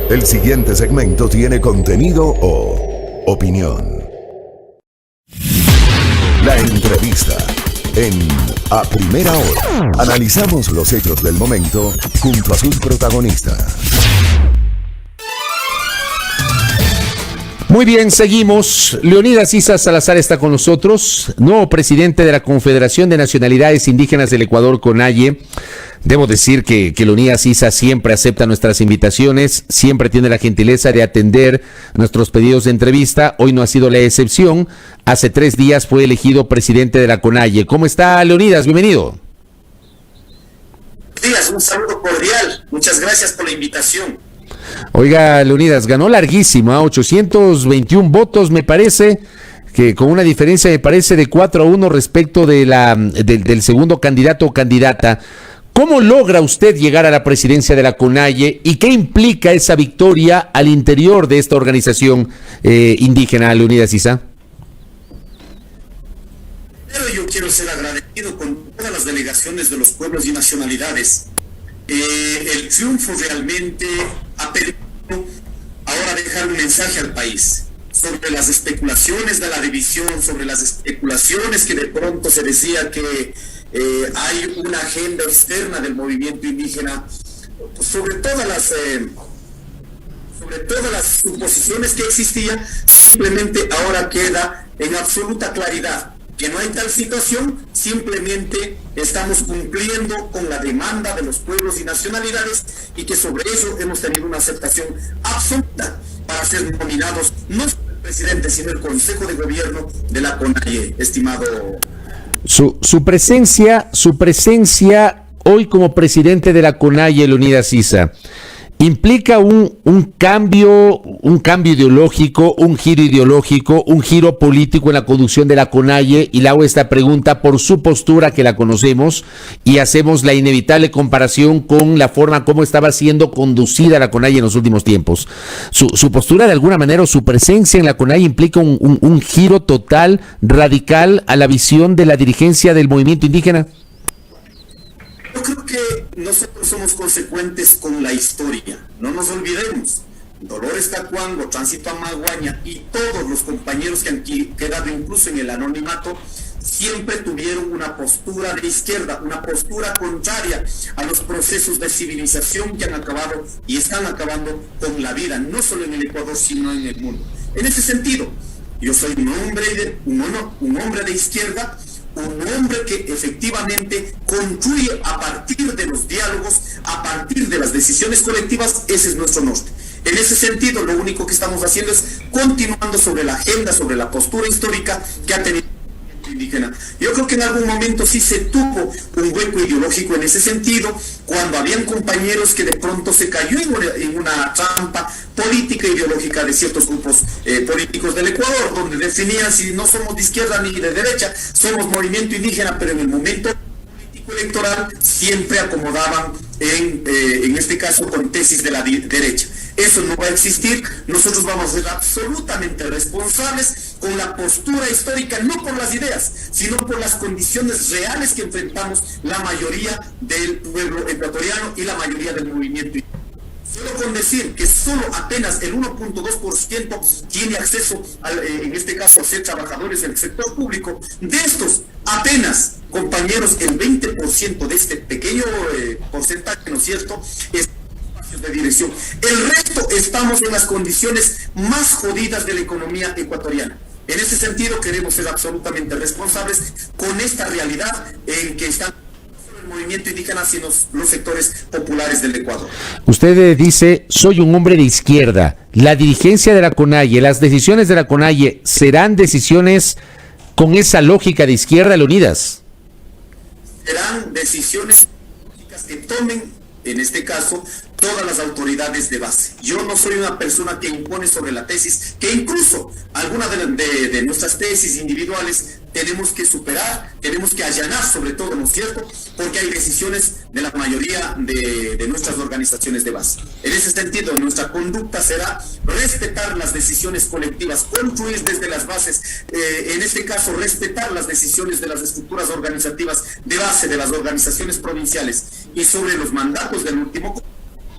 El siguiente segmento tiene contenido o opinión. La entrevista en A Primera Hora. Analizamos los hechos del momento junto a sus protagonistas. Muy bien, seguimos. Leonidas Issa Salazar está con nosotros, nuevo presidente de la Confederación de Nacionalidades Indígenas del Ecuador, CONAIE. Debo decir que Leonidas Issa siempre acepta nuestras invitaciones, siempre tiene la gentileza de atender nuestros pedidos de entrevista. Hoy no ha sido la excepción. Hace 3 días fue elegido presidente de la CONAIE. ¿Cómo está, Leonidas? Bienvenido. Buenos días, un saludo cordial. Muchas gracias por la invitación. Oiga, Leonidas, ganó larguísimo, 821 votos, me parece, que con una diferencia, me parece, de 4-1 respecto de del segundo candidato o candidata. ¿Cómo logra usted llegar a la presidencia de la CONAIE y qué implica esa victoria al interior de esta organización indígena, Leonidas Issa? Pero yo quiero ser agradecido con todas las delegaciones de los pueblos y nacionalidades. El triunfo realmente ha permitido ahora dejar un mensaje al país sobre las especulaciones de la división, sobre las especulaciones que de pronto se decía que hay una agenda externa del movimiento indígena, sobre todas las suposiciones que existían. Simplemente ahora queda en absoluta claridad que no hay tal situación, simplemente estamos cumpliendo con la demanda de los pueblos y nacionalidades y que sobre eso hemos tenido una aceptación absoluta para ser nominados no solo el presidente, sino el Consejo de Gobierno de la CONAIE, estimado. Su presencia hoy como presidente de la CONAIE, Leonidas Issa, implica un cambio ideológico, un giro ideológico, un giro político en la conducción de la CONAIE, y le hago esta pregunta por su postura, que la conocemos, y hacemos la inevitable comparación con la forma como estaba siendo conducida la CONAIE en los últimos tiempos. Su postura, de alguna manera, o su presencia en la CONAIE implica un giro total, radical a la visión de la dirigencia del movimiento indígena. Yo creo que nosotros somos consecuentes con la historia. No nos olvidemos. Dolores Tacuango, Tránsito Amaguaña y todos los compañeros que han quedado incluso en el anonimato siempre tuvieron una postura de izquierda, una postura contraria a los procesos de civilización que han acabado y están acabando con la vida, no solo en el Ecuador, sino en el mundo. En ese sentido, yo soy un hombre de izquierda, un hombre que efectivamente construye a partir de los diálogos, a partir de las decisiones colectivas. Ese es nuestro norte. En ese sentido, lo único que estamos haciendo es continuando sobre la agenda, sobre la postura histórica que ha tenido el movimiento indígena. Yo creo que en algún momento sí se tuvo un hueco ideológico en ese sentido, cuando habían compañeros que de pronto se cayó en una trampa política ideológica de ciertos grupos políticos del Ecuador, donde definían si no somos de izquierda ni de derecha, somos movimiento indígena, pero en el momento político electoral siempre acomodaban en este caso con tesis de la derecha. Eso no va a existir. Nosotros vamos a ser absolutamente responsables con la postura histórica, no por las ideas, sino por las condiciones reales que enfrentamos la mayoría del pueblo ecuatoriano y la mayoría del movimiento. Solo con decir que solo apenas el 1.2% tiene acceso, en este caso, a ser trabajadores del sector público, de estos apenas, compañeros, el 20% de este pequeño porcentaje, ¿no es cierto?, es de dirección. El resto estamos en las condiciones más jodidas de la economía ecuatoriana. En ese sentido queremos ser absolutamente responsables con esta realidad en que están el movimiento indígena sino los sectores populares del Ecuador. Usted dice, soy un hombre de izquierda. La dirigencia de la CONAIE, las decisiones de la CONAIE, ¿serán decisiones con esa lógica de izquierda, Leonidas? Serán decisiones políticas que tomen, en este caso, todas las autoridades de base. Yo no soy una persona que impone sobre la tesis, que incluso algunas de nuestras tesis individuales tenemos que superar, tenemos que allanar sobre todo, ¿no es cierto?, porque hay decisiones de la mayoría de nuestras organizaciones de base. En ese sentido, nuestra conducta será respetar las decisiones colectivas, construir desde las bases, en este caso respetar las decisiones de las estructuras organizativas de base de las organizaciones provinciales y sobre los mandatos del último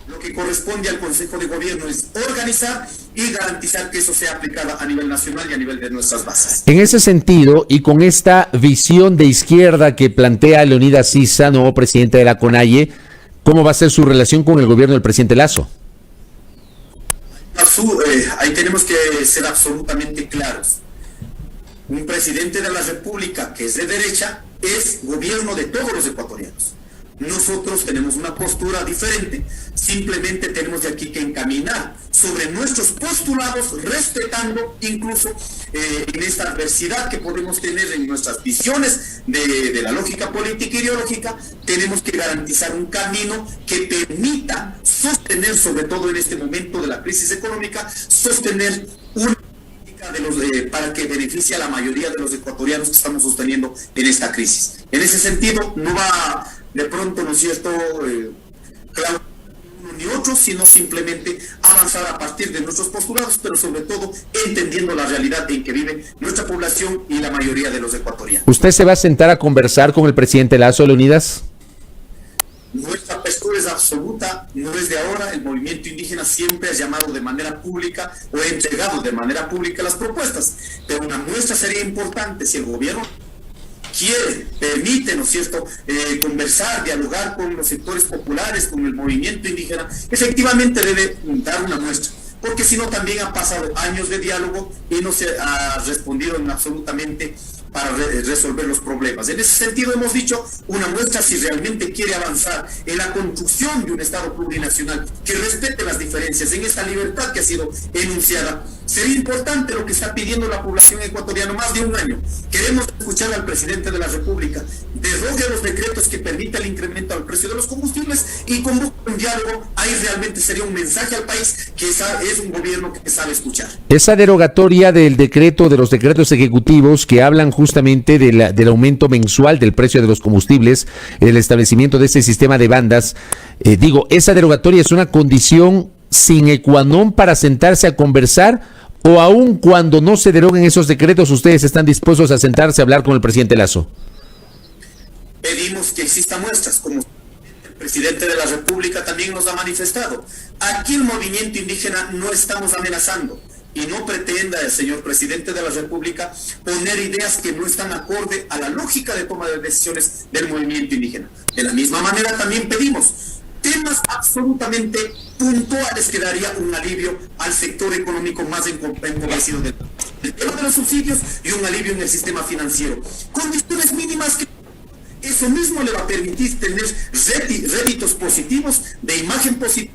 Lo que corresponde al Consejo de Gobierno es organizar y garantizar que eso sea aplicado a nivel nacional y a nivel de nuestras bases. En ese sentido, y con esta visión de izquierda que plantea Leonidas Issa, nuevo presidente de la CONAIE, ¿cómo va a ser su relación con el gobierno del presidente Lasso? Ahí tenemos que ser absolutamente claros. Un presidente de la República que es de derecha es gobierno de todos los ecuatorianos. Nosotros tenemos una postura diferente, simplemente tenemos de aquí que encaminar sobre nuestros postulados, respetando incluso en esta adversidad que podemos tener en nuestras visiones de la lógica política e ideológica, tenemos que garantizar un camino que permita sostener, sobre todo en este momento de la crisis económica, sostener una para que beneficie a la mayoría de los ecuatorianos que estamos sosteniendo en esta crisis. En ese sentido, no va de pronto, ¿no es cierto?, claro, uno ni otro, sino simplemente avanzar a partir de nuestros postulados, pero sobre todo entendiendo la realidad en que vive nuestra población y la mayoría de los ecuatorianos. ¿Usted se va a sentar a conversar con el presidente Lasso, Leonidas? Nuestra postura es absoluta, no es de ahora. El movimiento indígena siempre ha llamado de manera pública o ha entregado de manera pública las propuestas, pero una muestra sería importante si el gobierno quiere, permite, ¿no es cierto?, conversar, dialogar con los sectores populares, con el movimiento indígena, efectivamente debe dar una muestra, porque si no también han pasado años de diálogo y no se ha respondido en absolutamente para resolver los problemas. En ese sentido hemos dicho una muestra si realmente quiere avanzar en la construcción de un Estado plurinacional que respete las diferencias, en esta libertad que ha sido enunciada. Sería importante lo que está pidiendo la población ecuatoriana más de un año. Queremos escuchar al presidente de la República, derogue los decretos que permitan el incremento al precio de los combustibles y convoque un diálogo. Ahí realmente sería un mensaje al país que es un gobierno que sabe escuchar. Esa derogatoria del decreto, de los decretos ejecutivos que hablan justamente del aumento mensual del precio de los combustibles, el establecimiento de ese sistema de bandas, esa derogatoria es una condición sine qua non para sentarse a conversar, o aun cuando no se deroguen esos decretos, ustedes están dispuestos a sentarse a hablar con el presidente Lasso. Pedimos que existan muestras, como el presidente de la República también nos ha manifestado. Aquí el movimiento indígena no estamos amenazando. Y no pretenda el señor presidente de la República poner ideas que no están acorde a la lógica de toma de decisiones del movimiento indígena. De la misma manera también pedimos temas absolutamente puntuales que daría un alivio al sector económico más empobrecido del país. El tema de los subsidios y un alivio en el sistema financiero. Condiciones mínimas que eso mismo le va a permitir tener réditos positivos, de imagen positiva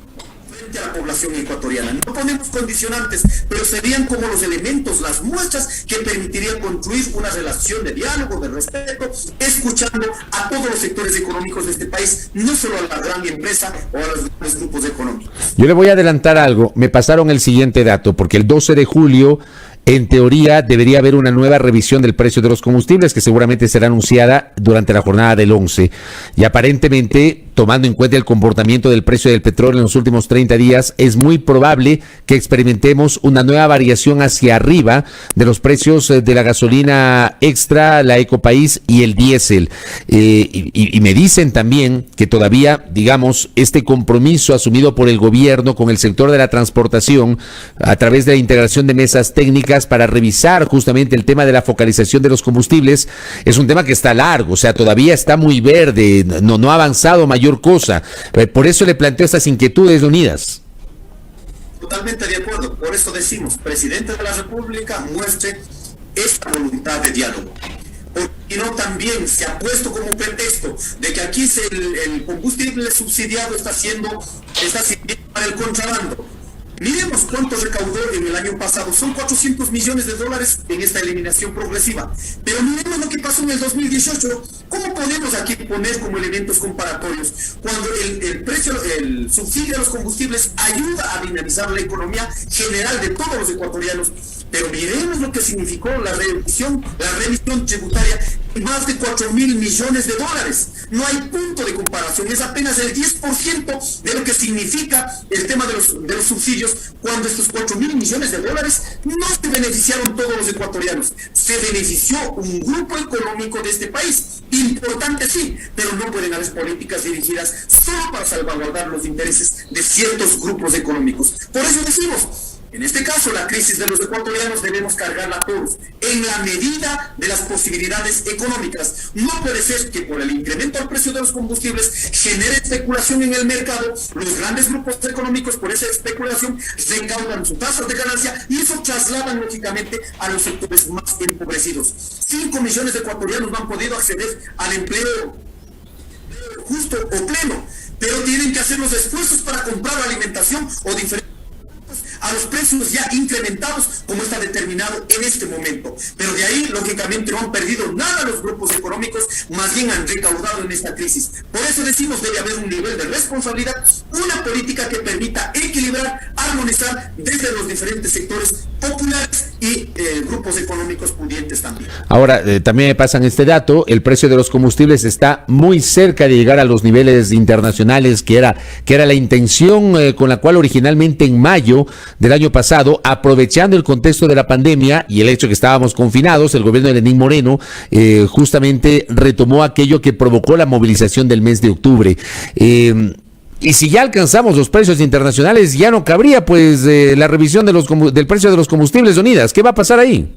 frente a la población ecuatoriana. No ponemos condicionantes, pero serían como los elementos, las muestras que permitirían construir una relación de diálogo, de respeto, escuchando a todos los sectores económicos de este país, no solo a la gran empresa o a los grandes grupos económicos. Yo le voy a adelantar algo. Me pasaron el siguiente dato, porque el 12 de julio, en teoría, debería haber una nueva revisión del precio de los combustibles que seguramente será anunciada durante la jornada del 11. Y aparentemente, tomando en cuenta el comportamiento del precio del petróleo en los últimos 30 días, es muy probable que experimentemos una nueva variación hacia arriba de los precios de la gasolina extra, la Ecopaís y el diésel. Y me dicen también que todavía, digamos, este compromiso asumido por el gobierno con el sector de la transportación a través de la integración de mesas técnicas para revisar justamente el tema de la focalización de los combustibles es un tema que está largo, o sea, todavía está muy verde, no ha avanzado mayor cosa. Por eso le planteo estas inquietudes unidas. Totalmente de acuerdo, por eso decimos, presidente de la República muestre esta voluntad de diálogo. Porque no también se ha puesto como pretexto de que aquí el combustible subsidiado está sirviendo para el contrabando. Miremos cuánto recaudó en el año pasado, son 400 millones de dólares en esta eliminación progresiva. Pero miremos lo que pasó en el 2018. ¿Cómo podemos aquí poner como elementos comparatorios cuando el subsidio de los combustibles ayuda a dinamizar la economía general de todos los ecuatorianos? pero miremos lo que significó la remisión tributaria, más de 4.000 millones de dólares. No hay punto de comparación, es apenas el 10% de lo que significa el tema de los subsidios, cuando estos 4.000 millones de dólares no se beneficiaron todos los ecuatorianos, se benefició un grupo económico de este país. Importante sí, pero no pueden haber políticas dirigidas solo para salvaguardar los intereses de ciertos grupos económicos. Por eso decimos, en este caso, la crisis de los ecuatorianos debemos cargarla todos, en la medida de las posibilidades económicas. No puede ser que por el incremento al precio de los combustibles genere especulación en el mercado, los grandes grupos económicos por esa especulación recaudan sus tasas de ganancia y eso trasladan lógicamente a los sectores más empobrecidos. 5 millones de ecuatorianos no han podido acceder al empleo justo o pleno, pero tienen que hacer los esfuerzos para comprar alimentación o diferentes a los precios ya incrementados como está determinado en este momento. Pero de ahí, lógicamente, no han perdido nada los grupos económicos, más bien han recaudado en esta crisis. Por eso decimos, debe haber un nivel de responsabilidad, una política que permita equilibrar, armonizar desde los diferentes sectores populares y grupos económicos pudientes también. Ahora, también me pasan este dato, el precio de los combustibles está muy cerca de llegar a los niveles internacionales que era la intención con la cual originalmente en mayo del año pasado, aprovechando el contexto de la pandemia y el hecho que estábamos confinados, el gobierno de Lenín Moreno justamente retomó aquello que provocó la movilización del mes de octubre. Y si ya alcanzamos los precios internacionales, ya no cabría pues la revisión del precio de los combustibles, Leonidas. ¿Qué va a pasar ahí?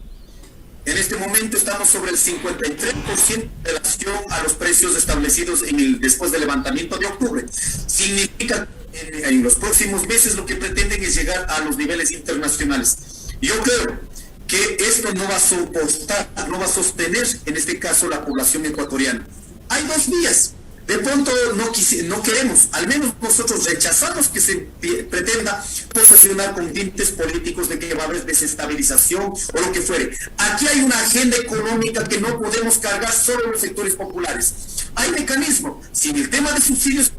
En este momento estamos sobre el 53% en relación a los precios establecidos después del levantamiento de octubre. Significa que en los próximos meses lo que pretenden es llegar a los niveles internacionales. Yo creo que esto no va a sostener, en este caso, la población ecuatoriana. Hay dos vías. De pronto no queremos, al menos nosotros rechazamos que se pretenda posesionar con tintes políticos de que va a haber desestabilización o lo que fuere. Aquí hay una agenda económica que no podemos cargar solo en los sectores populares. Hay mecanismo, sin el tema de subsidios,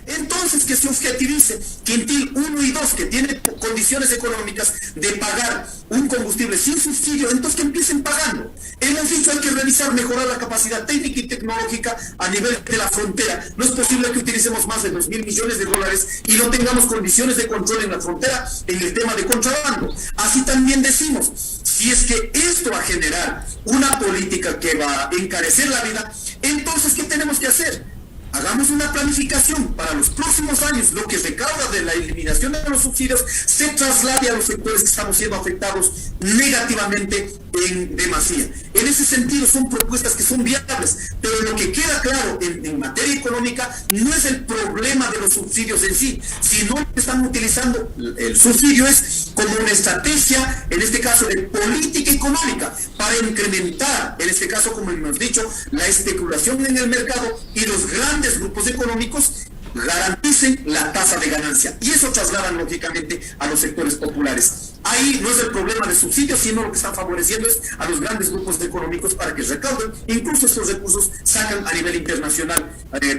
entonces que se objetivice Quintil 1 y 2, que tienen condiciones económicas de pagar un combustible sin subsidio, entonces que empiecen pagando. Hemos dicho, hay que revisar, mejorar la capacidad técnica y tecnológica a nivel de la frontera. No es posible que utilicemos más de 2.000 millones de dólares y no tengamos condiciones de control en la frontera en el tema de contrabando. Así también decimos, si es que esto va a generar una política que va a encarecer la vida, entonces ¿qué tenemos que hacer? Hagamos una planificación para los próximos años, lo que recauda de la eliminación de los subsidios se traslade a los sectores que estamos siendo afectados negativamente en demasía. En ese sentido son propuestas que son viables, pero lo que queda claro en materia económica no es el problema de los subsidios en sí, sino que están utilizando el subsidio es como una estrategia, en este caso de política económica, para incrementar, en este caso como hemos dicho, la especulación en el mercado y los grandes grupos económicos garanticen la tasa de ganancia y eso trasladan lógicamente a los sectores populares. Ahí no es el problema de subsidios, sino lo que están favoreciendo es a los grandes grupos económicos para que recauden, incluso estos recursos sacan a nivel internacional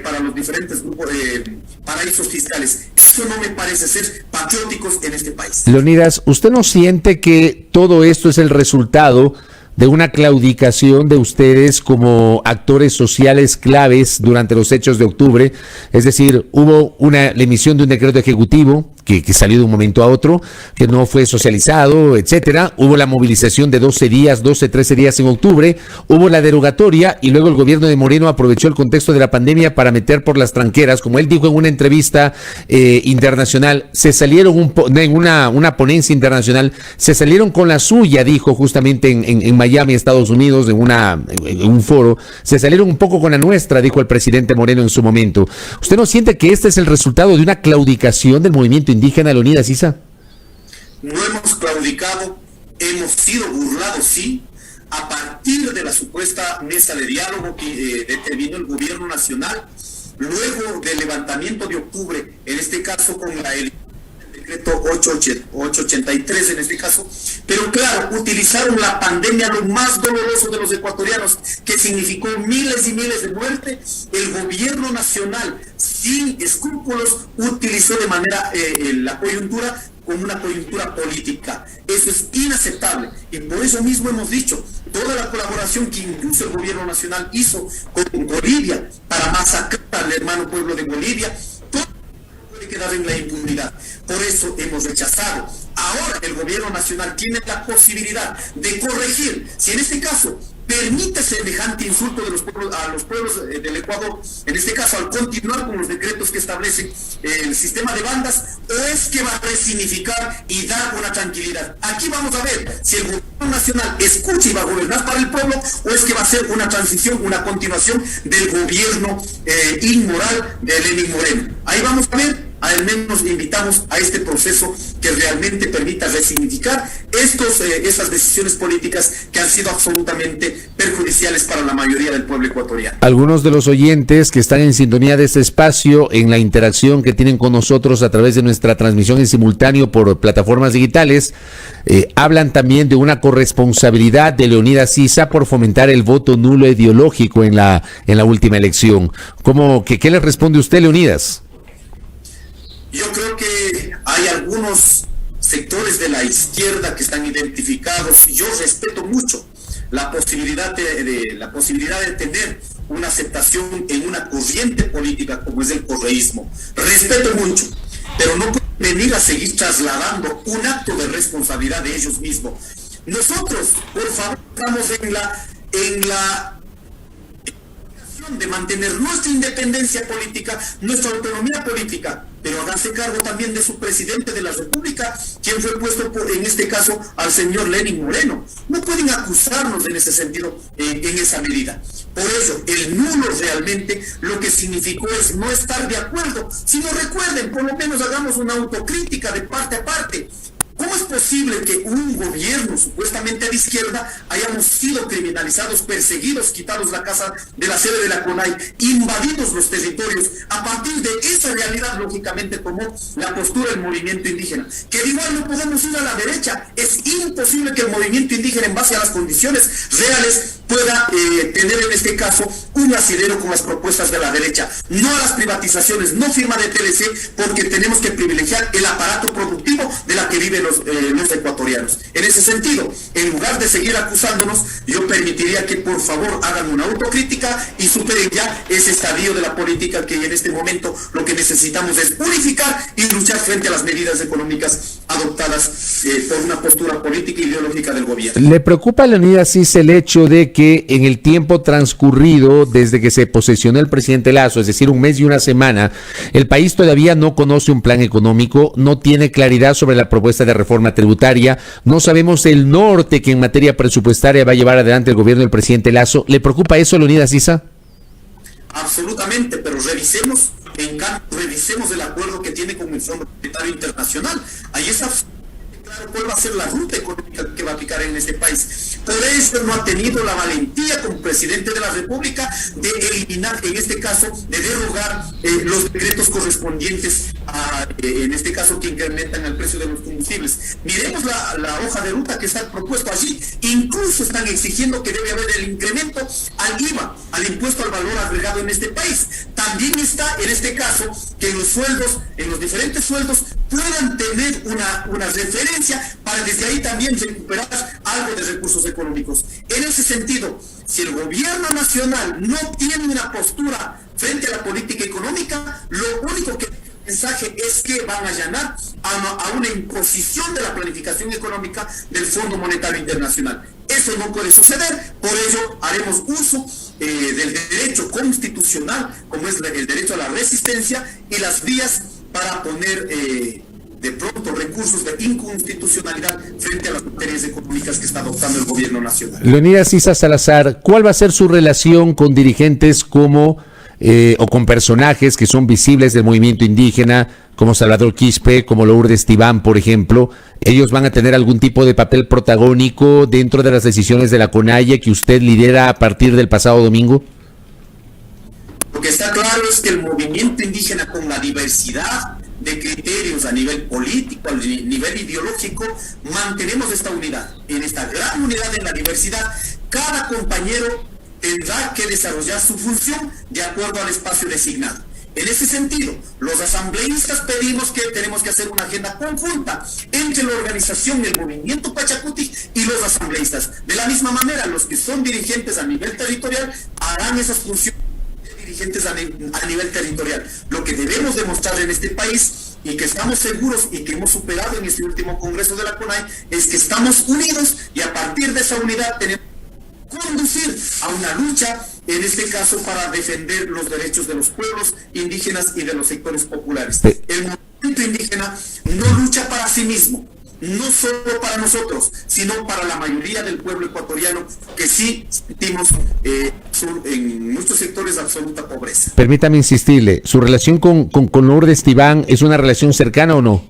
para los diferentes grupos de paraísos fiscales. Eso no me parece ser patrióticos en este país. Leonidas, ¿usted no siente que todo esto es el resultado de una claudicación de ustedes como actores sociales claves durante los hechos de octubre? Es decir, hubo la emisión de un decreto ejecutivo que salió de un momento a otro, que no fue socializado, etcétera. Hubo la movilización de 13 días en octubre, hubo la derogatoria y luego el gobierno de Moreno aprovechó el contexto de la pandemia para meter por las tranqueras, como él dijo en una entrevista internacional, se salieron en una ponencia internacional, se salieron con la suya, dijo justamente en Miami, Estados Unidos, en un foro, se salieron un poco con la nuestra, dijo el presidente Moreno en su momento. ¿Usted no siente que este es el resultado de una claudicación del movimiento indígena, Leonidas Issa? No hemos claudicado, hemos sido burlados, sí, a partir de la supuesta mesa de diálogo que determinó el gobierno nacional, luego del levantamiento de octubre, en este caso con el decreto 883 en este caso, pero claro, utilizaron la pandemia, lo más doloroso de los ecuatorianos, que significó miles y miles de muertes. El gobierno nacional, sin escrúpulos, utilizó de manera la coyuntura con una coyuntura política. Eso es inaceptable y por eso mismo hemos dicho, toda la colaboración que incluso el gobierno nacional hizo con Bolivia para masacrar al hermano pueblo de Bolivia, todo puede quedar en la impunidad. Por eso hemos rechazado. Ahora el gobierno nacional tiene la posibilidad de corregir, si en este caso permite semejante insulto de los pueblos, a los pueblos del Ecuador, en este caso al continuar con los decretos que establecen el sistema de bandas, o es que va a resignificar y dar una tranquilidad. Aquí vamos a ver si el gobierno nacional escucha y va a gobernar para el pueblo, o es que va a ser una transición, una continuación del gobierno inmoral de Lenín Moreno. Ahí vamos a ver. Al menos invitamos a este proceso que realmente permita resignificar estas decisiones políticas que han sido absolutamente perjudiciales para la mayoría del pueblo ecuatoriano. Algunos de los oyentes que están en sintonía de este espacio, en la interacción que tienen con nosotros a través de nuestra transmisión en simultáneo por plataformas digitales, hablan también de una corresponsabilidad de Leonidas Sisa por fomentar el voto nulo ideológico en la última elección. ¿Qué le responde usted, Leonidas? Yo creo que hay algunos sectores de la izquierda que están identificados, y yo respeto mucho la posibilidad de tener una aceptación en una corriente política como es el correísmo. Respeto mucho, pero no pueden venir a seguir trasladando un acto de responsabilidad de ellos mismos. Nosotros, por favor, estamos en la de mantener nuestra independencia política, nuestra autonomía política, pero háganse cargo también de su presidente de la República, quien fue puesto en este caso al señor Lenín Moreno. No pueden acusarnos en ese sentido, en esa medida. Por eso, el nulo realmente lo que significó es no estar de acuerdo. Si no recuerden, por lo menos hagamos una autocrítica de parte a parte. ¿Cómo es posible que un gobierno supuestamente de izquierda hayamos sido criminalizados, perseguidos, quitados la casa de la sede de la CONAIE, invadidos los territorios? A partir de esa realidad, lógicamente, tomó la postura del movimiento indígena. Que igual no podemos ir a la derecha. Es imposible que el movimiento indígena, en base a las condiciones reales, pueda tener en este caso un asidero con las propuestas de la derecha. No a las privatizaciones, no firma de TLC, porque tenemos que privilegiar el aparato productivo de la que viven los ecuatorianos. En ese sentido, en lugar de seguir acusándonos, yo permitiría que por favor hagan una autocrítica y superen ya ese estadio de la política, que en este momento lo que necesitamos es unificar y luchar frente a las medidas económicas adoptadas por una postura política e ideológica del gobierno. ¿Le preocupa a Leonidas Sisa el hecho de que en el tiempo transcurrido desde que se posesionó el presidente Lasso, es decir, un mes y una semana, el país todavía no conoce un plan económico, no tiene claridad sobre la propuesta de reforma tributaria, no sabemos el norte que en materia presupuestaria va a llevar adelante el gobierno del presidente Lasso? ¿Le preocupa eso, Leonidas Sisa? Absolutamente, pero revisemos el acuerdo que tiene con el Fondo Monetario Internacional. Ahí está claro cuál va a ser la ruta económica que va a aplicar en este país. Por eso no ha tenido la valentía como presidente de la República de eliminar, en este caso, de derogar los decretos correspondientes a, en este caso, que incrementan el precio de los combustibles. Miremos la hoja de ruta que está propuesto allí. Incluso están exigiendo que debe haber el incremento al IVA, al impuesto al valor agregado en este país. También está, en este caso, que los sueldos, en los diferentes sueldos, puedan tener una referencia para desde ahí también recuperar algo de recursos económicos. En ese sentido, si el gobierno nacional no tiene una postura frente a la política económica, lo único que el mensaje es que van a allanar a una imposición de la planificación económica del Fondo Monetario Internacional. Eso no puede suceder, por ello haremos uso del derecho constitucional, como es el derecho a la resistencia, y las vías para poner de pronto recursos de inconstitucionalidad frente a las materias económicas que está adoptando el gobierno nacional. Leonidas Sisa Salazar, ¿cuál va a ser su relación con dirigentes como o con personajes que son visibles del movimiento indígena, como Salvador Quispe, como Lourdes Tibán, por ejemplo? ¿Ellos van a tener algún tipo de papel protagónico dentro de las decisiones de la CONAIE que usted lidera a partir del pasado domingo? Lo que está claro es que el movimiento indígena, con la diversidad de criterios a nivel político, a nivel ideológico, mantenemos esta unidad. En esta gran unidad, en la diversidad, cada compañero tendrá que desarrollar su función de acuerdo al espacio designado. En ese sentido, los asambleístas pedimos que tenemos que hacer una agenda conjunta entre la organización del movimiento Pachacuti y los asambleístas. De la misma manera, los que son dirigentes a nivel territorial harán esas funciones de dirigentes a nivel territorial. Lo que debemos demostrar en este país, y que estamos seguros y que hemos superado en este último congreso de la CONAIE, es que estamos unidos, y a partir de esa unidad tenemos que conducir a una lucha, en este caso para defender los derechos de los pueblos indígenas y de los sectores populares. El movimiento indígena no lucha para sí mismo, no solo para nosotros, sino para la mayoría del pueblo ecuatoriano, que sí sentimos en muchos sectores absoluta pobreza. Permítame insistirle, ¿su relación con Lourdes Tibán es una relación cercana o no?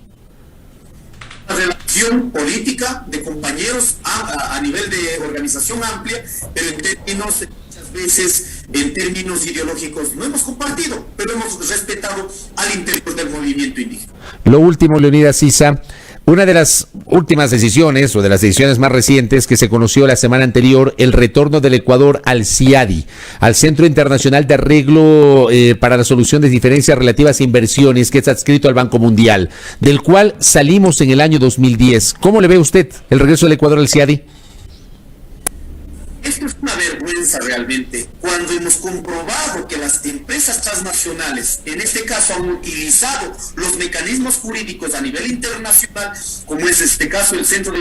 Una relación política de compañeros a nivel de organización amplia, pero en términos, muchas veces, en términos ideológicos no hemos compartido, pero hemos respetado al interior del movimiento indígena. Lo último, Leonidas Issa, una de las últimas decisiones, o de las decisiones más recientes que se conoció la semana anterior, el retorno del Ecuador al CIADI, al Centro Internacional de Arreglo para la Solución de Diferencias Relativas a Inversiones, que es adscrito al Banco Mundial, del cual salimos en el año 2010. ¿Cómo le ve usted el regreso del Ecuador al CIADI? Esto es una vergüenza realmente, cuando hemos comprobado que las empresas transnacionales, en este caso, han utilizado los mecanismos jurídicos a nivel internacional, como es este caso el Centro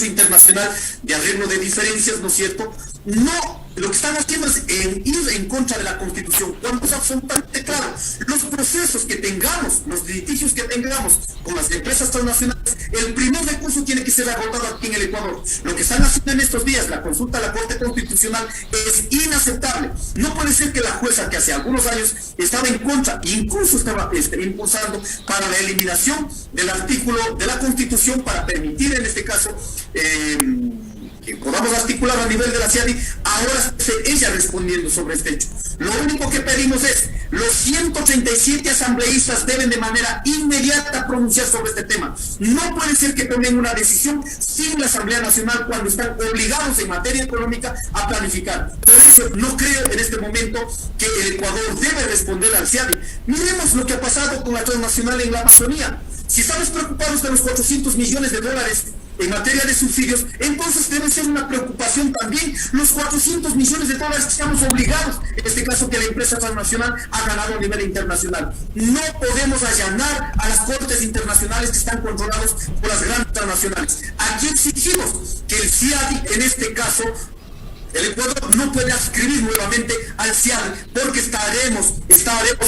Internacional de Arreglo de Diferencias, ¿no es cierto? No, lo que están haciendo es ir en contra de la Constitución, cuando es absolutamente claro. Los procesos que tengamos, los litigios que tengamos con las empresas transnacionales, el primer recurso tiene que ser agotado aquí en el Ecuador. Lo que están haciendo en estos días, la consulta a la Corte Constitucional, es inaceptable. No puede ser que la jueza, que hace algunos años estaba en contra, incluso estaba impulsando para la eliminación del artículo de la Constitución para permitir, en este caso, que podamos articular a nivel de la CIADI, ahora ella respondiendo sobre este hecho. Lo único que pedimos es, los 137 asambleístas deben de manera inmediata pronunciar sobre este tema. No puede ser que tomen una decisión sin la Asamblea Nacional cuando están obligados en materia económica a planificar. Por eso no creo en este momento que el Ecuador debe responder al CIADI. Miremos lo que ha pasado con la transnacional en la Amazonía. Si estamos preocupados de los 400 millones de dólares en materia de subsidios, entonces debe ser una preocupación también los 400 millones de dólares que estamos obligados, en este caso que la empresa transnacional ha ganado a nivel internacional. No podemos allanar a las cortes internacionales que están controladas por las grandes transnacionales. Aquí exigimos que el CIADI, en este caso, el Ecuador no puede adscribir nuevamente al CIADI, porque estaremos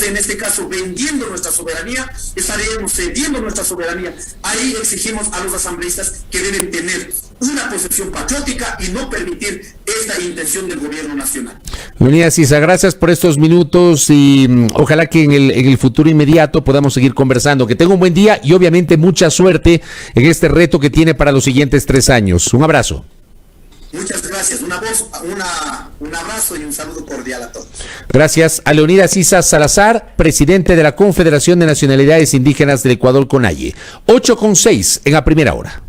en este caso vendiendo nuestra soberanía, estaremos cediendo nuestra soberanía. Ahí exigimos a los asambleístas que deben tener una posición patriótica y no permitir esta intención del gobierno nacional. Leonidas Issa, gracias por estos minutos y ojalá que en el futuro inmediato podamos seguir conversando. Que tenga un buen día y obviamente mucha suerte en este reto que tiene para los siguientes 3 años. Un abrazo. Muchas gracias, un abrazo y un saludo cordial a todos. Gracias a Leonidas Issa Salazar, presidente de la Confederación de Nacionalidades Indígenas del Ecuador, CONAIE. 8:06 en la primera hora.